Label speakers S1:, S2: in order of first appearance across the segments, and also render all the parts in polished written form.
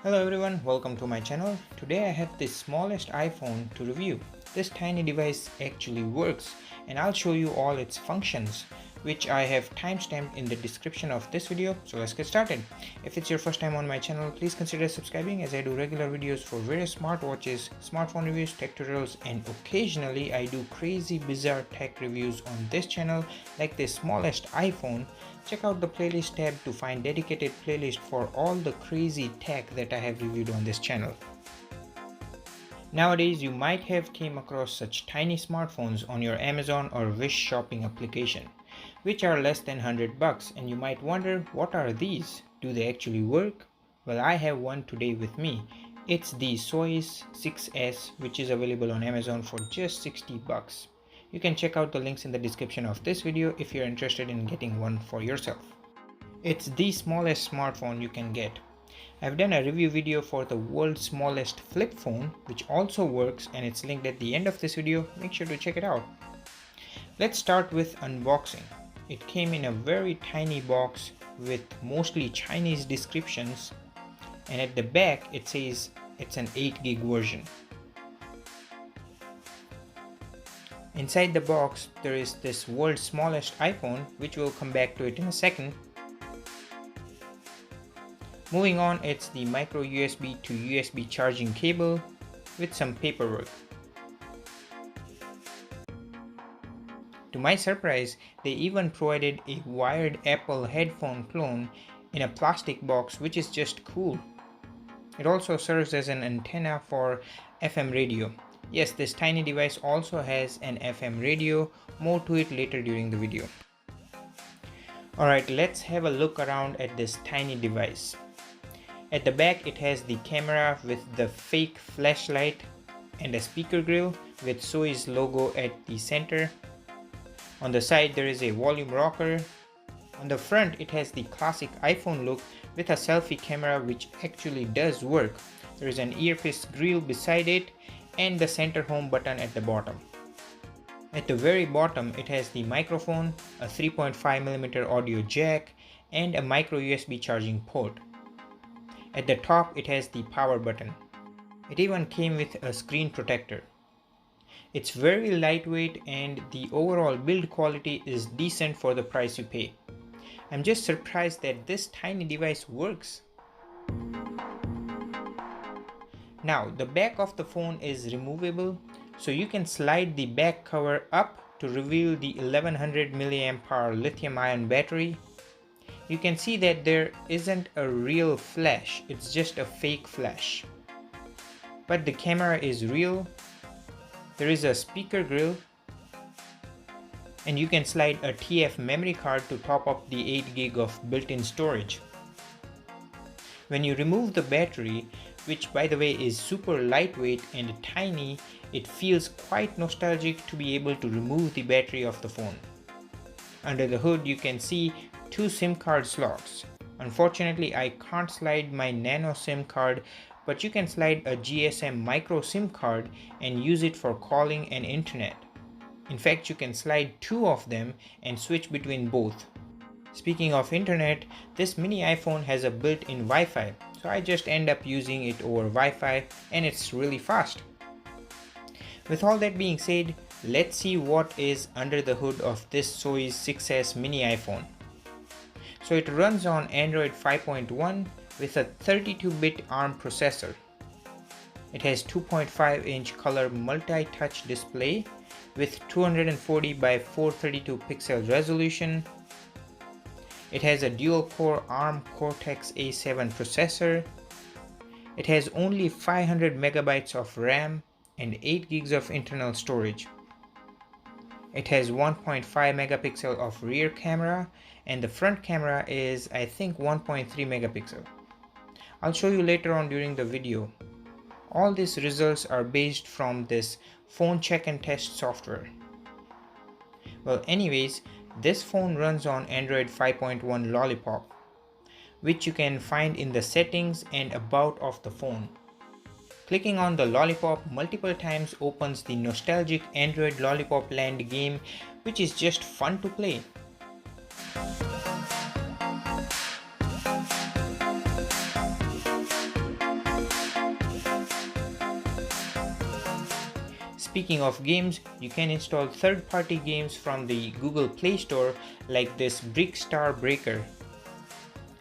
S1: Hello everyone, welcome to my channel. Today I have the smallest iPhone to review. This tiny device actually works and I'll show you all its functions, which I have timestamped in the description of this video. So let's get started. If it's your first time on my channel, please consider subscribing as I do regular videos for various smartwatches, smartphone reviews, tech tutorials, and occasionally I do crazy bizarre tech reviews on this channel like the smallest iPhone. Check out the playlist tab to find dedicated playlist for all the crazy tech that I have reviewed on this channel. Nowadays, you might have came across such tiny smartphones on your Amazon or Wish shopping application, which are less than $100, and you might wonder, what are these? Do they actually work? Well, I have one today with me. It's the Soyes 6S, which is available on Amazon for just $60. You can check out the links in the description of this video if you're interested in getting one for yourself. It's the smallest smartphone you can get. I've done a review video for the world's smallest flip phone, which also works, and it's linked at the end of this video. Make sure to check it out. Let's start with unboxing. It came in a very tiny box with mostly Chinese descriptions, and at the back it says it's an 8 gig version. Inside the box there is this world's smallest iPhone, which we'll come back to it in a second. Moving on, it's the micro USB to USB charging cable with some paperwork. To my surprise, they even provided a wired Apple headphone clone in a plastic box, which is just cool. It also serves as an antenna for FM radio. Yes, this tiny device also has an FM radio, more to it later during the video. Alright, let's have a look around at this tiny device. At the back it has the camera with the fake flashlight and a speaker grill with Soyes logo at the center. On the side there is a volume rocker. On the front it has the classic iPhone look with a selfie camera, which actually does work. There is an earpiece grill beside it and the center home button at the bottom. At the very bottom it has the microphone, a 3.5mm audio jack, and a micro USB charging port. At the top it has the power button. It even came with a screen protector. It's very lightweight and the overall build quality is decent for the price you pay. I'm just surprised that this tiny device works. Now, the back of the phone is removable, so you can slide the back cover up to reveal the 1100 mAh lithium-ion battery. You can see that there isn't a real flash, it's just a fake flash. But the camera is real. There is a speaker grill, and you can slide a TF memory card to top up the 8 gig of built-in storage. When you remove the battery, which by the way is super lightweight and tiny, it feels quite nostalgic to be able to remove the battery of the phone. Under the hood you can see 2 SIM card slots. Unfortunately I can't slide my nano SIM card, but you can slide a GSM micro SIM card and use it for calling and internet. In fact, you can slide 2 of them and switch between both. Speaking of internet, this mini iPhone has a built-in Wi-Fi, so I just end up using it over Wi-Fi and it's really fast. With all that being said, let's see what is under the hood of this Soyes 6S mini iPhone. So it runs on Android 5.1 with a 32-bit ARM processor. It has 2.5-inch color multi-touch display with 240 by 432 pixel resolution. It has a dual-core ARM Cortex-A7 processor. It has only 500 megabytes of RAM and 8 gigs of internal storage. It has 1.5 megapixel of rear camera, and the front camera is I think 1.3 megapixel. I'll show you later on during the video. All these results are based from this phone check and test software. Well, anyways, this phone runs on Android 5.1 Lollipop, which you can find in the settings and about of the phone. Clicking on the lollipop multiple times opens the nostalgic Android Lollipop Land game, which is just fun to play. Speaking of games, you can install third-party games from the Google Play Store like this Brick Star Breaker.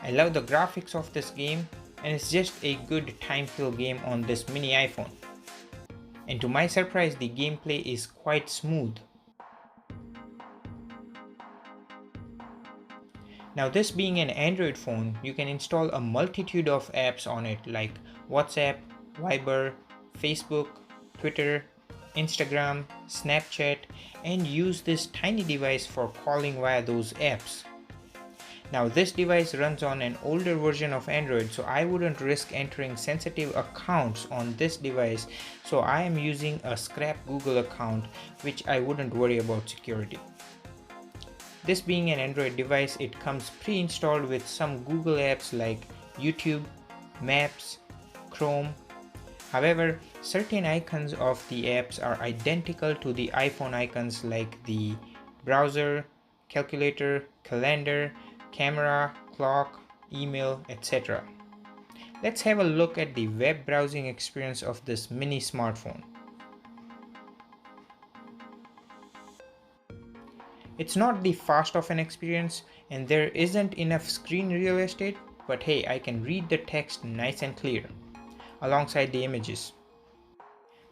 S1: I love the graphics of this game, and it's just a good time kill game on this mini iPhone. And to my surprise, the gameplay is quite smooth. Now, this being an Android phone, you can install a multitude of apps on it like WhatsApp, Viber, Facebook, Twitter, Instagram, Snapchat, and use this tiny device for calling via those apps. Now, this device runs on an older version of Android, so I wouldn't risk entering sensitive accounts on this device, so I am using a scrap Google account, which I wouldn't worry about security. This being an Android device, it comes pre-installed with some Google apps like YouTube, Maps, Chrome. However, certain icons of the apps are identical to the iPhone icons like the browser, calculator, calendar, camera, clock, email, etc. Let's have a look at the web browsing experience of this mini smartphone. It's not the fast of an experience and there isn't enough screen real estate, but hey, I can read the text nice and clear alongside the images.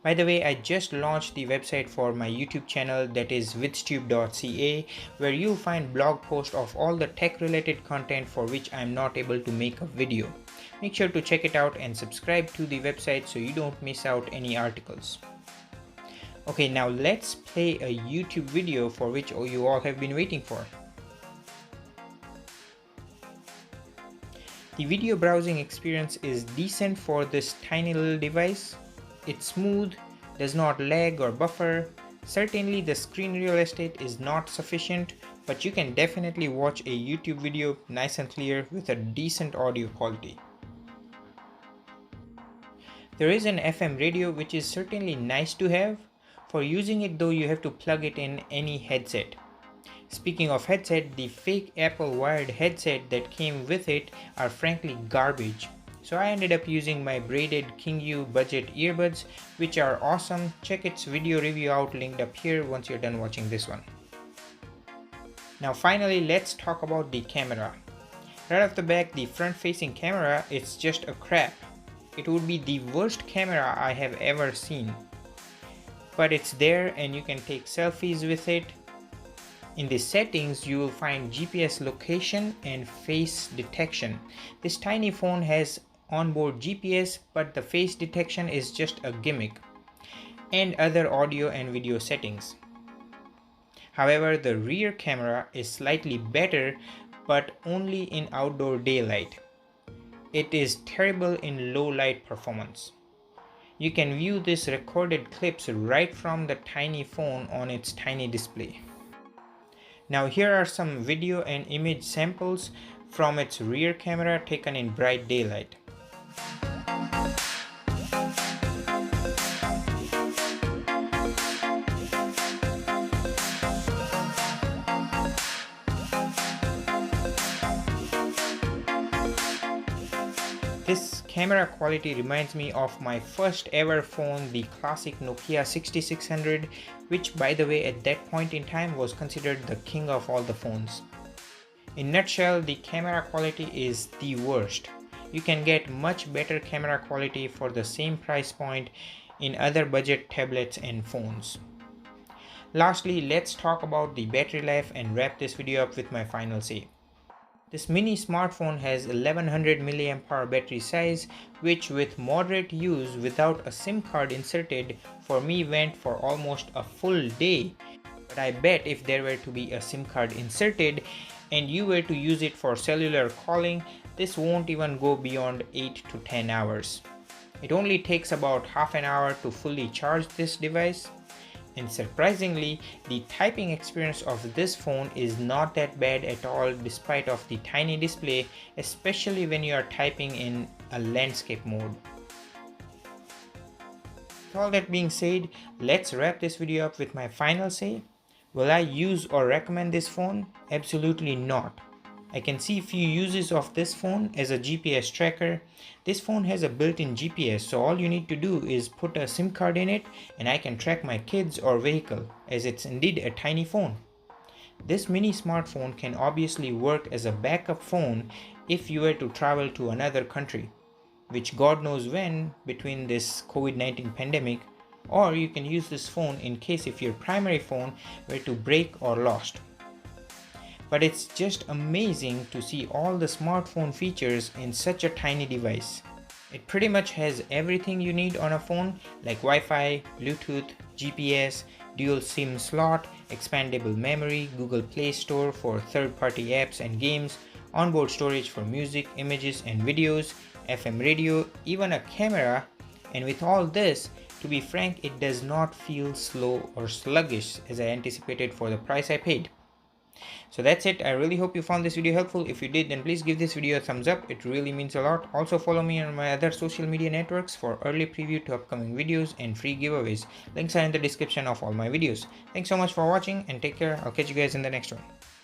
S1: By the way, I just launched the website for my YouTube channel, that is withstube.ca, where you'll find blog posts of all the tech related content for which I'm not able to make a video. Make sure to check it out and subscribe to the website so you don't miss out any articles. Okay, now let's play a YouTube video for which you all have been waiting for. The video browsing experience is decent for this tiny little device. It's smooth, does not lag or buffer. Certainly the screen real estate is not sufficient, but you can definitely watch a YouTube video nice and clear with a decent audio quality. There is an FM radio, which is certainly nice to have. For using it though, you have to plug it in any headset. Speaking of headset, the fake Apple wired headset that came with it are frankly garbage. So I ended up using my braided Kingu budget earbuds, which are awesome. Check its video review out linked up here once you're done watching this one. Now finally, let's talk about the camera. Right off the back, the front facing camera is just a crap. It would be the worst camera I have ever seen. But it's there and you can take selfies with it. In the settings, you will find GPS location and face detection. This tiny phone has onboard GPS, but the face detection is just a gimmick, and other audio and video settings. However, the rear camera is slightly better, but only in outdoor daylight. It is terrible in low light performance. You can view these recorded clips right from the tiny phone on its tiny display. Now here are some video and image samples from its rear camera taken in bright daylight. This camera quality reminds me of my first ever phone, the classic Nokia 6600, which by the way at that point in time was considered the king of all the phones. In a nutshell, the camera quality is the worst. You can get much better camera quality for the same price point in other budget tablets and phones. Lastly, let's talk about the battery life and wrap this video up with my final say. This mini smartphone has 1100 mAh battery size, which with moderate use without a SIM card inserted for me went for almost a full day. But I bet if there were to be a SIM card inserted and you were to use it for cellular calling, this won't even go beyond 8 to 10 hours. It only takes about half an hour to fully charge this device. And surprisingly, the typing experience of this phone is not that bad at all despite of the tiny display, especially when you are typing in a landscape mode. with all that being said, let's wrap this video up with my final say. Will I use or recommend this phone? Absolutely not. I can see few uses of this phone as a GPS tracker. This phone has a built-in GPS, so all you need to do is put a SIM card in it and I can track my kids or vehicle, as it's indeed a tiny phone. This mini smartphone can obviously work as a backup phone if you were to travel to another country, which God knows when between this COVID-19 pandemic, or you can use this phone in case if your primary phone were to break or lost. But it's just amazing to see all the smartphone features in such a tiny device. It pretty much has everything you need on a phone like Wi-Fi, Bluetooth, GPS, dual SIM slot, expandable memory, Google Play Store for third-party apps and games, onboard storage for music, images and videos, FM radio, even a camera. And with all this, to be frank, it does not feel slow or sluggish as I anticipated for the price I paid. So that's it. I really hope you found this video helpful. If you did, then please give this video a thumbs up. It really means a lot. Also follow me on my other social media networks for early preview to upcoming videos and free giveaways. Links are in the description of all my videos. Thanks so much for watching and take care. I'll catch you guys in the next one.